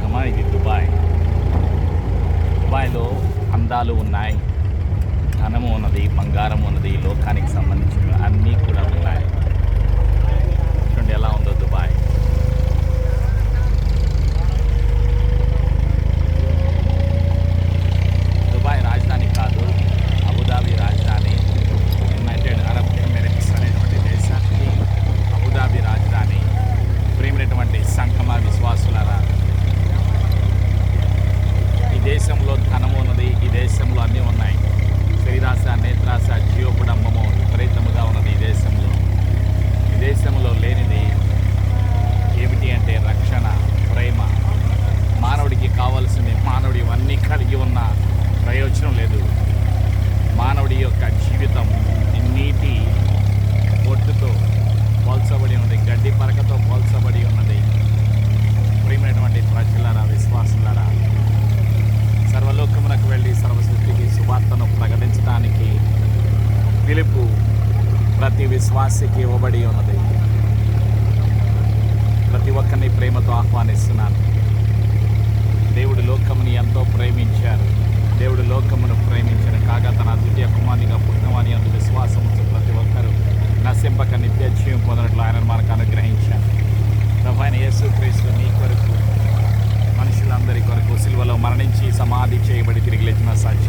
దేశమా ఇది దుబాయ్. దుబాయ్లో అందాలు ఉన్నాయి, ధనము ఉన్నది, బంగారం ఉన్నది, లోకానికి సంబంధించిన అన్నీ కూడా ఉన్నాయి. చూడండి ఎలా ఉందో దుబాయ్. దుబాయ్ రాజధాని కాదు, అబుదాబి రాజధాని. యునైటెడ్ అరబ్ ఎమిరేట్స్ అనేటువంటి దేశానికి అబుదాబి రాజధాని. ప్రేమైనటువంటి సంఘమా విశ్వాసులారా, ఈ దేశంలో ధనము ఉన్నది, ఈ దేశంలో అన్నీ ఉన్నాయి. శరీరాశ, నేత్రాశ, జీవకుడంబము విపరీతముగా ఉన్నది ఈ దేశంలో. ఈ దేశంలో లేనిది ఏమిటి అంటే రక్షణ, ప్రేమ. మానవుడికి కావాల్సింది, మానవుడు ఇవన్నీ కలిగి ఉన్న ప్రయోజనం లేదు. మానవుడి యొక్క జీవితం నీటి బొట్టుతో పోల్చబడి ఉన్నది, గడ్డి పరకతో పోల్చబడి ఉన్నది. ప్రియమైనటువంటి ప్రజలారా, విశ్వాసులారా, సర్వలోకమునకు వెళ్ళి సర్వసృష్టికి సువార్తను ప్రకటించడానికి పిలుపు ప్రతి విశ్వాసికి ఇవ్వబడి ఉన్నది. ప్రతి ఒక్కరిని ప్రేమతో ఆహ్వానిస్తున్నాను. దేవుడు లోకముని ఎంతో ప్రేమించారు. దేవుడు లోకమును ప్రేమించను కాగా తన అద్వితీయ కుమారునిగా పుట్టినవాని అందు విశ్వాసం ప్రతి ఒక్కరూ నశింపక నిత్య జీవం పొందినట్లు ఆయన మనకు అనుగ్రహించారు. ప్రభువైన యేసుక్రీస్తు నీ కొరకు, మనుషులందరి కొరకు సిలువలో మరణించి సమాధి చేయబడి తిరిగి లేచిన సాక్షి